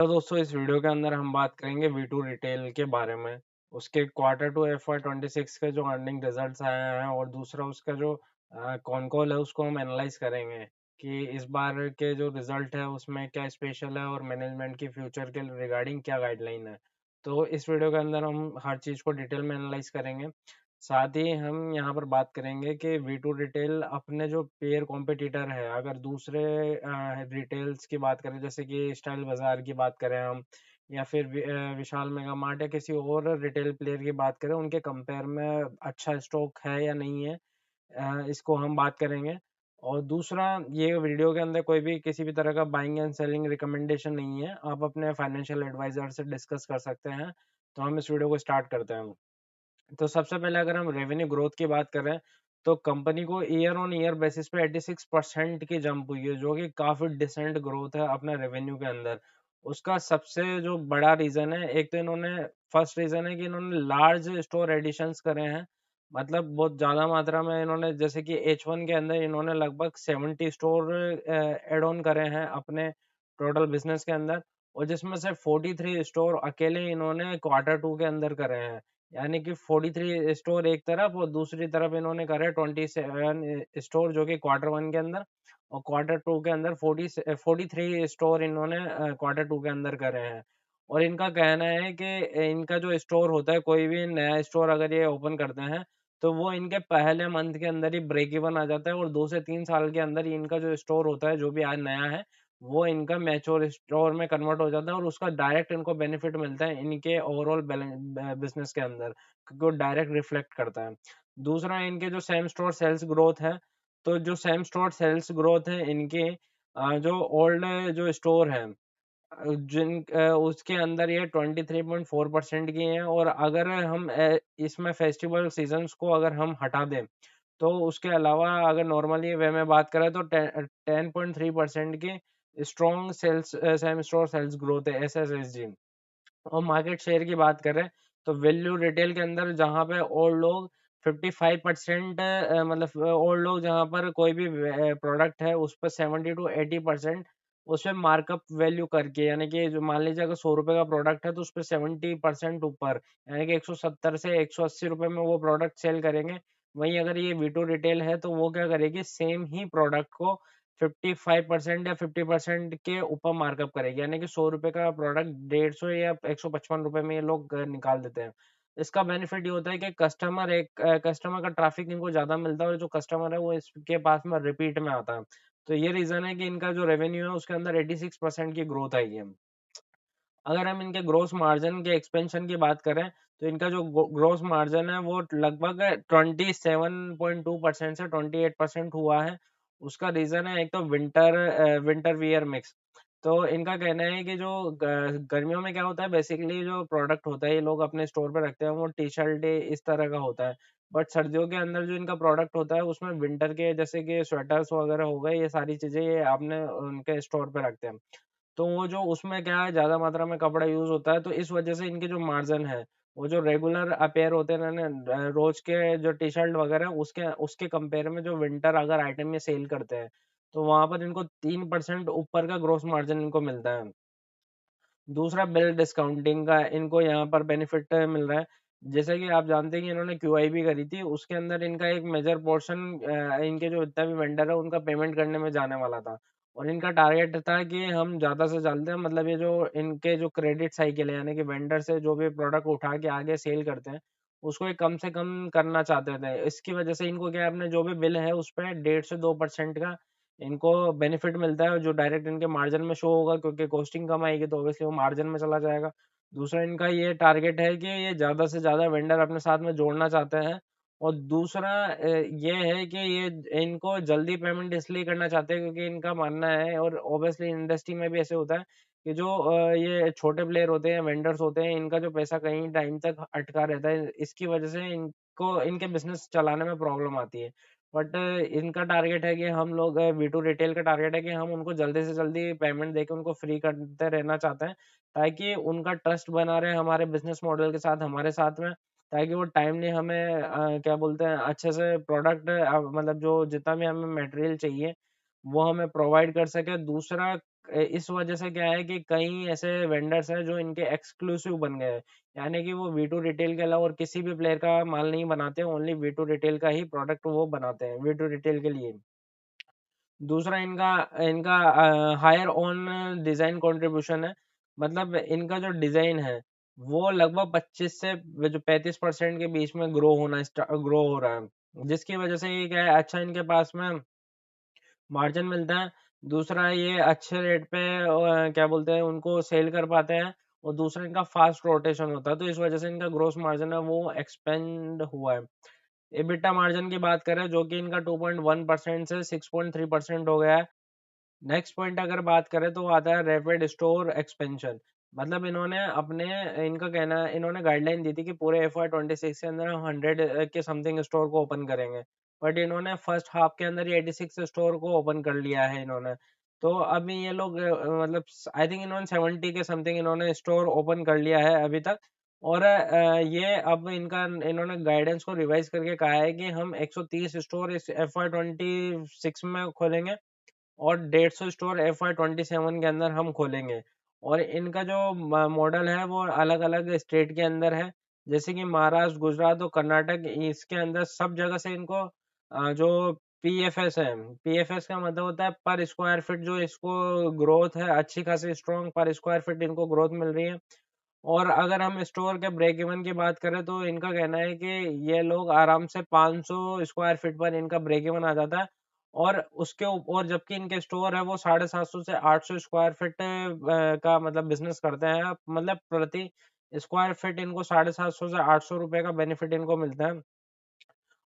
तो दोस्तों इस वीडियो के अंदर हम बात करेंगे वी2 रिटेल के बारे में। उसके क्वार्टर टू FY26 के जो अर्निंग रिजल्ट्स आए हैं और दूसरा उसका जो कौन कॉल है उसको हम एनालाइज करेंगे कि इस बार के जो रिजल्ट है उसमें क्या स्पेशल है और मैनेजमेंट की फ्यूचर के रिगार्डिंग क्या गाइडलाइन है। तो इस वीडियो के अंदर हम हर चीज़ को डिटेल में एनालाइज करेंगे। साथ ही हम यहाँ पर बात करेंगे कि वी2 रिटेल अपने जो पेयर कॉम्पिटिटर है, अगर दूसरे रिटेल्स की बात करें जैसे कि स्टाइल बाजार की बात करें हम, या फिर विशाल मेगा मार्ट या किसी और रिटेल प्लेयर की बात करें, उनके कंपेयर में अच्छा स्टॉक है या नहीं है, इसको हम बात करेंगे। और दूसरा, ये वीडियो के अंदर कोई भी किसी भी तरह का बाइंग एंड सेलिंग रिकमेंडेशन नहीं है, आप अपने फाइनेंशियल एडवाइजर से डिस्कस कर सकते हैं। तो हम इस वीडियो को स्टार्ट करते हैं। तो सबसे पहले अगर हम रेवेन्यू ग्रोथ की बात करें, तो कंपनी को ईयर ऑन ईयर बेसिस पे 86% की जंप हुई है, जो कि काफी डिसेंट ग्रोथ है अपने रेवेन्यू के अंदर। उसका सबसे जो बड़ा रीजन है, एक तो इन्होंने फर्स्ट रीजन है कि इन्होंने लार्ज स्टोर एडिशंस करे हैं। मतलब बहुत ज्यादा मात्रा में इन्होंने, जैसे कि H1 के अंदर इन्होंने लगभग 70 स्टोर एड ऑन करे हैं अपने टोटल बिजनेस के अंदर। और जिसमें से 43 स्टोर अकेले इन्होंने क्वार्टर 2 के अंदर करे हैं। यानी कि 43 स्टोर एक तरफ और दूसरी तरफ इन्होंने करे 27 स्टोर, जो कि क्वार्टर 1 के अंदर, और क्वार्टर 2 के अंदर 43 स्टोर इन्होंने क्वार्टर 2 के अंदर करे हैं। और इनका कहना है कि इनका जो स्टोर होता है, कोई भी नया स्टोर अगर ये ओपन करते हैं, तो वो इनके पहले मंथ के अंदर ही ब्रेक इवन आ जाता है, और 2 से 3 साल के अंदर ही इनका जो स्टोर होता है, जो भी आज नया है, वो इनका मैच्योर स्टोर में कन्वर्ट हो जाता है, और उसका डायरेक्ट इनको बेनिफिट मिलता है इनके ओवरऑल बिजनेस के अंदर, क्योंकि वो डायरेक्ट रिफ्लेक्ट करता है। दूसरा, इनके जो सेम स्टोर सेल्स ग्रोथ है, तो जो सेम स्टोर सेल्स ग्रोथ है इनके, जो ओल्ड जो स्टोर है, उसके अंदर ये 23.4% की हैं। और अगर हम इसमें फेस्टिवल सीजन्स को अगर हम हटा दें, तो उसके अलावा अगर नॉर्मली वे में बात करें, तो 10.3% की strong sales same store sales growth है, SSSG। और मार्केट शेयर की बात करें, तो वैल्यू रिटेल के अंदर जहाँ पे और लोग 55%, मतलब और लोग जहाँ पर कोई भी प्रोडक्ट है उस पर 70 to 80% उस पर मार्कअप वैल्यू करके, यानी कि जो मान लीजिए अगर 100 रुपए का प्रोडक्ट है तो उस पर 70% ऊपर, यानी कि 170 से 180 रुपए में वो प्रोडक्ट सेल करेंगे। वहीं अगर ये वी2 रिटेल है तो वो क्या करेगी, सेम ही प्रोडक्ट को 55% या 50% के ऊपर मार्कअप करेगी, यानी कि 100 रुपए का प्रोडक्ट 150 या 155 रुपए में ये लोग निकाल देते हैं। इसका बेनिफिट ये होता है कि कस्टमर का ट्रैफिक इनको ज्यादा मिलता है, और जो कस्टमर है वो इसके पास में रिपीट में आता है। तो ये रीजन है कि इनका जो रेवेन्यू है उसके अंदर 86% की ग्रोथ आई है। अगर हम इनके ग्रोस मार्जिन के एक्सपेंशन की बात करें, तो इनका जो ग्रोस मार्जिन है वो लगभग 27.2% से 28% हुआ है। उसका रीजन है, एक तो विंटर वियर मिक्स। तो इनका कहना है कि जो गर्मियों में क्या होता है, बेसिकली जो प्रोडक्ट होता है ये लोग अपने स्टोर पे रखते हैं, वो टी शर्ट इस तरह का होता है। बट सर्दियों के अंदर जो इनका प्रोडक्ट होता है उसमें विंटर के, जैसे कि स्वेटर्स वगैरह हो गए, ये सारी चीजें ये आपने उनके स्टोर पे रखते हैं। तो वो जो उसमें क्या है, ज़्यादा मात्रा में कपड़ा यूज़ होता है, तो इस वजह से इनके जो मार्जिन है, वो जो रेगुलर अपेयर होते हैं ना, रोज के जो टी-शर्ट वगैरह, उसके उसके कंपेयर में जो विंटर अगर आइटम ये सेल करते हैं, तो वहाँ पर इनको 3% ऊपर का ग्रॉस मार्जिन इनको मिलता है। दूसरा, बिल डिस्काउंटिंग का इनको यहाँ पर बेनिफिट मिल रहा है। जैसे कि आप जानते हैं कि इन्होंने QIP करी थी, उसके अंदर इनका एक मेजर पोर्शन इनके जो जितना भी वेंडर है उनका पेमेंट करने में जाने वाला था। और इनका टारगेट था कि हम ज़्यादा से ज़्यादा, मतलब ये जो इनके जो क्रेडिट साइकिल है, यानी कि वेंडर से जो भी प्रोडक्ट उठा के आगे सेल करते हैं, उसको ये कम से कम करना चाहते थे। इसकी वजह से इनको क्या है, अपने जो भी बिल है उस पे 1.5 से 2% का इनको बेनिफिट मिलता है, जो डायरेक्ट इनके मार्जिन में शो होगा, क्योंकि कॉस्टिंग कम आएगी तो ऑब्वियसली वो मार्जिन में चला जाएगा। दूसरा, इनका ये टारगेट है कि ये ज़्यादा से ज़्यादा वेंडर अपने साथ में जोड़ना चाहते हैं। और दूसरा, ये है कि ये इनको जल्दी पेमेंट इसलिए करना चाहते हैं क्योंकि इनका मानना है, और ऑब्वियसली इंडस्ट्री में भी ऐसे होता है, कि जो ये छोटे प्लेयर होते हैं, वेंडर्स होते हैं, इनका जो पैसा कहीं टाइम तक अटका रहता है, इसकी वजह से इनको इनके बिज़नेस चलाने में प्रॉब्लम आती है। बट इनका टारगेट है कि हम लोग, वी2 रिटेल का टारगेट है कि हम उनको जल्दी से जल्दी पेमेंट देके उनको फ्री करते रहना चाहते हैं, ताकि उनका ट्रस्ट बना रहे हमारे बिजनेस मॉडल के साथ, हमारे साथ में, ताकि वो टाइमली हमें क्या बोलते हैं, अच्छे से प्रोडक्ट, मतलब जो जितना भी हमें मटेरियल चाहिए वो हमें प्रोवाइड कर सके। दूसरा, इस वजह से क्या है कि कई ऐसे वेंडर्स हैं जो इनके एक्सक्लूसिव बन गए हैं। यानी कि वो वी टू रिटेल के अलावा और किसी भी प्लेयर का माल नहीं बनाते, ओनली वी टू रिटेल का ही प्रोडक्ट वो बनाते हैं, वी टू रिटेल के लिए। दूसरा इनका इनका हायर ऑन डिज़ाइन कंट्रीब्यूशन है। मतलब इनका जो डिज़ाइन है, वो लगभग 25 से जो 35% के बीच में ग्रो हो रहा है। जिसकी वजह से ये क्या है, अच्छा इनके पास में मार्जिन मिलता है। दूसरा ये अच्छे रेट पे क्या बोलते हैं उनको सेल कर पाते हैं, और दूसरा इनका फास्ट रोटेशन होता है, तो इस वजह से इनका ग्रोस मार्जिन है वो एक्सपेंड हुआ है। एबिटा मार्जिन की बात करें जो कि इनका 2.1% से 6.3% हो गया है। नेक्स्ट पॉइंट अगर बात करें तो वो आता है रैपिड स्टोर एक्सपेंशन। मतलब इन्होंने अपने इनका कहना है, इन्होंने गाइडलाइन दी थी कि पूरे FY 26 के अंदर हम 100 के समथिंग स्टोर को ओपन करेंगे, बट इन्होंने फर्स्ट हाफ के अंदर ही 86 स्टोर को ओपन कर लिया है इन्होंने। तो अभी ये लोग मतलब आई थिंक इन्होंने 70 के समथिंग इन्होंने स्टोर ओपन कर लिया है अभी तक। और ये अब इनका इन्होंने गाइडेंस को रिवाइज करके कहा है कि हम 130 स्टोर इस FY 26 में खोलेंगे, और 150 स्टोर FY 27 के अंदर हम खोलेंगे। और इनका जो मॉडल है वो अलग अलग स्टेट के अंदर है, जैसे कि महाराष्ट्र, गुजरात और कर्नाटक, इसके अंदर सब जगह से इनको जो पीएफएस है, पीएफएस का मतलब होता है पर स्क्वायर फीट, जो इसको ग्रोथ है अच्छी खासी स्ट्रॉन्ग पर स्क्वायर फीट इनको ग्रोथ मिल रही है। और अगर हम स्टोर के ब्रेक इवन की बात करें तो इनका कहना है कि ये लोग आराम से 500 स्क्वायर फीट पर इनका ब्रेक इवन आ जाता है। और और जबकि इनके स्टोर है वो 750 से 800 स्क्वायर फीट का मतलब बिजनेस करते हैं, मतलब प्रति स्क्वायर फीट इनको 750 से 800 रुपए का बेनिफिट इनको मिलता है।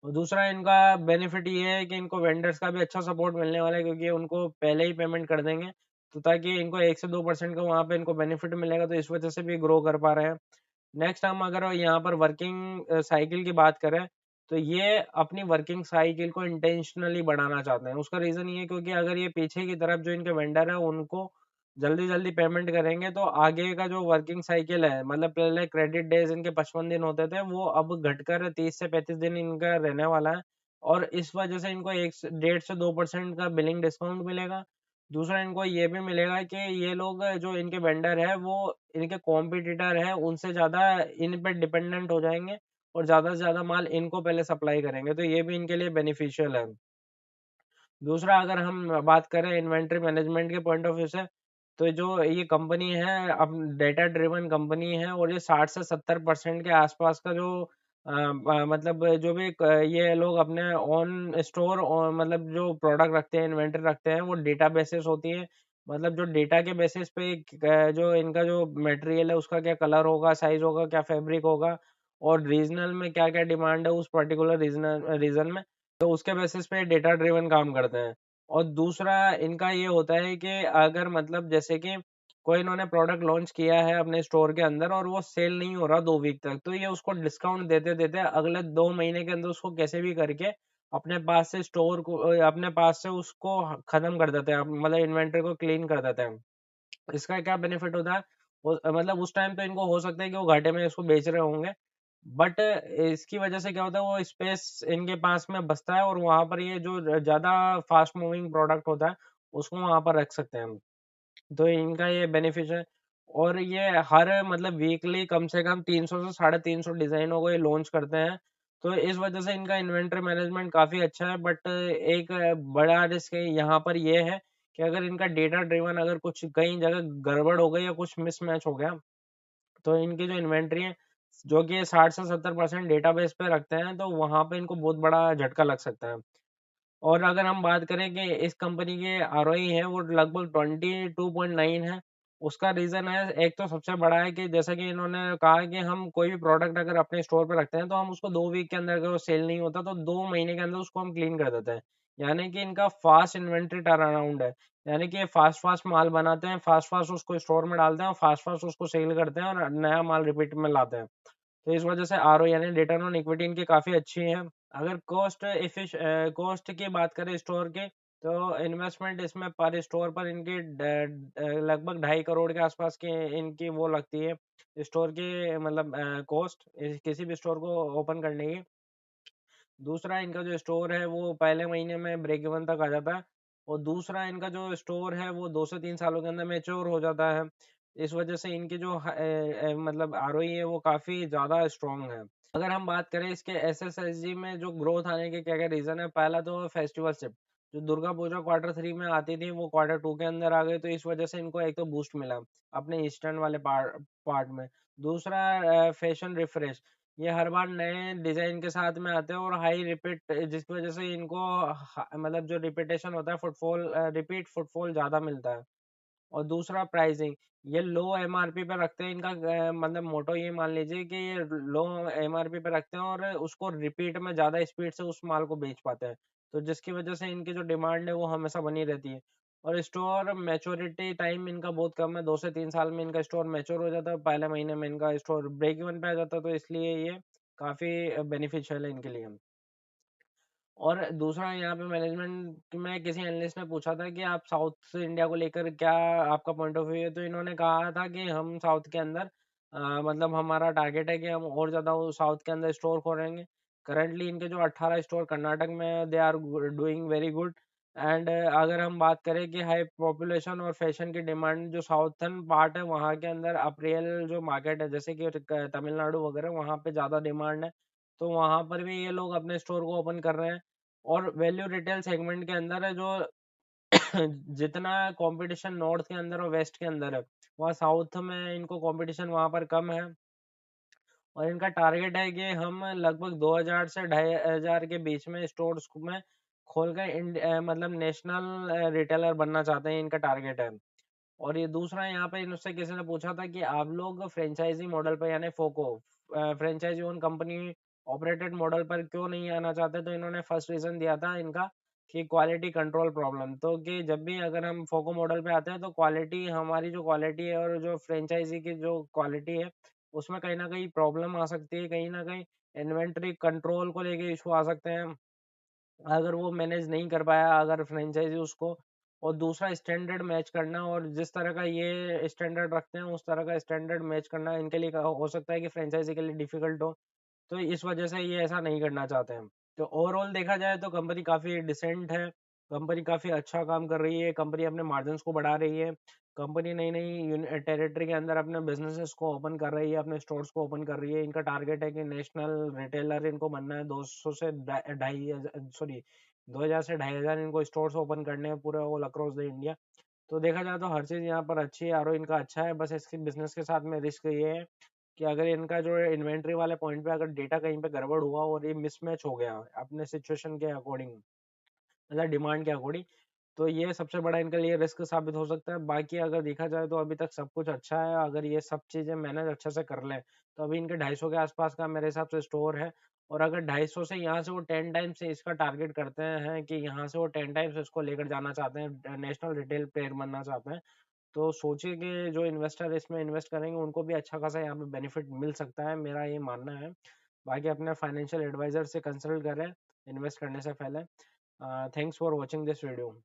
और दूसरा इनका बेनिफिट ये है कि इनको वेंडर्स का भी अच्छा सपोर्ट मिलने वाला है, क्योंकि उनको पहले ही पेमेंट कर देंगे, तो ताकि इनको 1 से 2% का वहाँ पे इनको बेनिफिट मिलेगा, तो इस वजह से भी ग्रो कर पा रहे हैं। नेक्स्ट हम अगर यहाँ पर वर्किंग साइकिल की बात करें, तो ये अपनी वर्किंग साइकिल को इंटेंशनली बढ़ाना चाहते हैं। उसका रीज़न ये है क्योंकि अगर ये पीछे की तरफ जो इनके वेंडर है उनको जल्दी-जल्दी पेमेंट करेंगे, तो आगे का जो वर्किंग साइकिल है, मतलब पहले क्रेडिट डेज़ इनके 55 दिन होते थे, वो अब घटकर 30 से 35 दिन इनका रहने वाला है। और इस वजह से इनको 1 से 1.5 से 2% का बिलिंग डिस्काउंट मिलेगा। दूसरा इनको ये भी मिलेगा कि ये लोग जो इनके वेंडर है वो इनके कॉम्पिटिटर है उनसे ज़्यादा इन पे डिपेंडेंट हो जाएँगे, और ज़्यादा से ज़्यादा माल इनको पहले सप्लाई करेंगे, तो ये भी इनके लिए बेनिफिशियल है। दूसरा अगर हम बात करें इन्वेंटरी मैनेजमेंट के पॉइंट ऑफ व्यू से, तो जो ये कंपनी है अब डेटा ड्रिवन कंपनी है, और ये 60 से 70% के आसपास का जो मतलब जो भी ये लोग अपने ऑन स्टोर और मतलब जो प्रोडक्ट रखते हैं, इन्वेंटरी रखते हैं, वो डेटा बेसिस होती है। मतलब जो डेटा के बेसिस पे जो इनका जो मटेरियल है उसका क्या कलर होगा, साइज होगा, क्या फैब्रिक होगा, और रीजनल में क्या क्या डिमांड है उस पर्टिकुलर रीजन में, तो उसके बेसिस पे डेटा ड्रिवन काम करते हैं। और दूसरा इनका ये होता है कि अगर मतलब जैसे कि कोई इन्होंने प्रोडक्ट लॉन्च किया है अपने स्टोर के अंदर और वो सेल नहीं हो रहा 2 वीक तक, तो ये उसको डिस्काउंट देते देते अगले 2 महीने के अंदर उसको कैसे भी करके अपने पास से स्टोर को अपने पास से उसको खत्म कर देते हैं, मतलब इन्वेंटरी को क्लीन कर देते हैं। इसका क्या बेनिफिट होता है, मतलब उस टाइम तो इनको हो सकता है कि वो घाटे में इसको बेच रहे होंगे, बट इसकी वजह से क्या होता है वो स्पेस इनके पास में बचता है, और वहां पर ये जो ज्यादा फास्ट मूविंग प्रोडक्ट होता है उसको वहां पर रख सकते हैं हम। तो इनका ये बेनिफिट है। और ये हर मतलब वीकली कम से कम 300 से 350 डिजाइनों को ये लॉन्च करते हैं, तो इस वजह से इनका इन्वेंटरी मैनेजमेंट काफी अच्छा है। बट एक बड़ा रिस्क यहाँ पर ये है कि अगर इनका डेटा ड्रिवन अगर कुछ कई जगह गड़बड़ हो गई या कुछ मिसमैच हो गया, तो इनकी जो इन्वेंटरी है जो कि 60 से 70% डेटाबेस पे रखते हैं, तो वहां पे इनको बहुत बड़ा झटका लग सकता है। और अगर हम बात करें कि इस कंपनी के आरओई है वो लगभग 22.9 है। उसका रीज़न है, एक तो सबसे बड़ा है कि जैसा कि इन्होंने कहा कि हम कोई भी प्रोडक्ट अगर अपने स्टोर पे रखते हैं तो हम उसको 2 वीक के अंदर अगर वो सेल नहीं होता तो 2 महीने के अंदर उसको हम क्लीन कर देते हैं। यानी कि इनका फास्ट इन्वेंटरी टर्न अराउंड है। यानी कि ये फास्ट फास्ट माल बनाते हैं, फास्ट फास्ट उसको स्टोर में डालते हैं और फास्ट फास्ट उसको सेल करते हैं और नया माल रिपीट में लाते हैं। तो इस वजह से आरओ यानी रिटर्न ऑन इक्विटी इनकी काफ़ी अच्छी है। अगर कॉस्ट की बात करें स्टोर की, तो इन्वेस्टमेंट इसमें पर स्टोर पर इनकी लगभग 2.5 करोड़ के आसपास की इनकी वो लगती है स्टोर की, मतलब कॉस्ट किसी भी स्टोर को ओपन करने की। दूसरा इनका जो स्टोर है वो पहले महीने में ब्रेक इवन तक आ जाता है। और दूसरा इनका जो स्टोर है वो 2 से 3 सालों के अंदर मैच्योर हो जाता है। इस वजह से इनकी जो मतलब आरओई है वो काफ़ी ज़्यादा स्ट्रॉन्ग है। अगर हम बात करें इसके एसएसएसजी में जो ग्रोथ आने के क्या-क्या रीज़न है, पहला तो फेस्टिवल शिफ्ट, जो दुर्गा पूजा क्वार्टर 3 में आती थी वो क्वार्टर 2 के अंदर आ गई, तो इस वजह से इनको एक तो बूस्ट मिला अपने ईस्टर्न वाले पार्ट में। दूसरा फैशन रिफ्रेश, ये हर बार नए डिज़ाइन के साथ में आते हैं और हाई रिपीट, जिसकी वजह से इनको मतलब जो रिपीटेशन होता है फुटफॉल, रिपीट फुटफॉल ज़्यादा मिलता है। और दूसरा प्राइसिंग, ये लो एमआरपी पे रखते हैं, इनका मतलब मोटो ये मान लीजिए कि ये लो एमआरपी पे रखते हैं और उसको रिपीट में ज़्यादा स्पीड से उस माल को बेच पाते हैं, तो जिसकी वजह से इनकी जो डिमांड है वो हमेशा बनी रहती है। और स्टोर मैच्योरिटी टाइम इनका बहुत कम है, 2 से 3 साल में इनका स्टोर मैच्योर हो जाता है, पहले महीने में इनका स्टोर ब्रेक इवन पे आ जाता है, तो इसलिए ये काफ़ी बेनिफिशियल है इनके लिए। और दूसरा यहाँ पे मैनेजमेंट में किसी एनालिस्ट ने पूछा था कि आप साउथ इंडिया को लेकर क्या आपका पॉइंट ऑफ व्यू है, तो इन्होंने कहा था कि हम साउथ के अंदर मतलब हमारा टारगेट है कि हम और ज़्यादा साउथ के अंदर स्टोर खोलेंगे। करंटली इनके जो 18 स्टोर कर्नाटक में they are doing very good. And अगर हम बात करें कि हाई पॉपुलेशन और फैशन की डिमांड जो साउथर्न पार्ट है वहाँ के अंदर अप्रैल जो मार्केट है जैसे कि तमिलनाडु वगैरह वहाँ पे ज़्यादा डिमांड है, तो वहाँ पर भी ये लोग अपने स्टोर को ओपन कर रहे हैं। और वैल्यू रिटेल सेगमेंट के अंदर है जो जितना कंपटीशन नॉर्थ के अंदर और वेस्ट के अंदर है, वहाँ साउथ में इनको कंपटीशन वहाँ पर कम है। और इनका टारगेट है कि हम लगभग 2000 से 2500 के बीच में स्टोर्स में खोलकर मतलब नेशनल रिटेलर बनना चाहते हैं, इनका टारगेट है। और ये दूसरा यहाँ पे इनसे किसी ने पूछा था कि आप लोग फ्रेंचाइजी मॉडल पर यानी FOCO franchise own company operated model पर क्यों नहीं आना चाहते, तो इन्होंने फर्स्ट रीजन दिया था इनका कि क्वालिटी कंट्रोल प्रॉब्लम, तो कि जब भी अगर हम फोको मॉडल पे आते हैं तो क्वालिटी, हमारी जो क्वालिटी है और जो फ्रेंचाइजी की जो क्वालिटी है उसमें कहीं ना कहीं प्रॉब्लम आ सकती है, कहीं ना कहीं इन्वेंट्री कंट्रोल को लेके इशू आ सकते हैं अगर वो मैनेज नहीं कर पाया अगर फ्रेंचाइजी उसको। और दूसरा स्टैंडर्ड मैच करना, और जिस तरह का ये स्टैंडर्ड रखते हैं उस तरह का स्टैंडर्ड मैच करना इनके लिए हो सकता है कि फ्रेंचाइजी के लिए डिफिकल्ट हो, तो इस वजह से ये ऐसा नहीं करना चाहते हैं। तो ओवरऑल देखा जाए तो कंपनी काफ़ी डिसेंट है, कंपनी काफ़ी अच्छा काम कर रही है, कंपनी अपने मार्जिन्स को बढ़ा रही है, कंपनी नई-नई टेरिटरी के अंदर अपने बिज़नेसेस को ओपन कर रही है, अपने स्टोर्स को ओपन कर रही है। इनका टारगेट है कि नेशनल रिटेलर इनको बनना है, 200 से ढाई सॉरी 2000 से 2500 इनको स्टोर्स ओपन करने हैं पूरे ऑल अक्रॉस द इंडिया। तो देखा जाए तो हर चीज़ यहाँ पर अच्छी है, आरओ इनका अच्छा है, बस इसके बिज़नेस के साथ में रिस्क ये है कि अगर इनका जो इन्वेंट्री वाले पॉइंट पे अगर डेटा कहीं पे गड़बड़ हुआ और ये मिसमैच हो गया अपने सिचुएशन के अकॉर्डिंग, मतलब डिमांड के अकॉर्डिंग, तो ये सबसे बड़ा इनके लिए रिस्क साबित हो सकता है। बाकी अगर देखा जाए तो अभी तक सब कुछ अच्छा है, अगर ये सब चीज़ें मैनेज अच्छे से कर लें, तो अभी इनके 250 के आसपास का मेरे हिसाब से स्टोर है। और अगर 250 से यहाँ से वो 10 टाइम्स से इसका टारगेट करते हैं कि यहाँ से वो 10 टाइम्स इसको लेकर जाना चाहते हैं, नेशनल रिटेल प्लेयर बनना चाहते हैं, तो सोचिए कि जो इन्वेस्टर इसमें इन्वेस्ट करेंगे उनको भी अच्छा खासा यहाँ पे बेनिफिट मिल सकता है, मेरा ये मानना है। बाकी अपने फाइनेंशियल एडवाइजर से कंसल्ट करें इन्वेस्ट करने से पहले। Thanks for watching this video.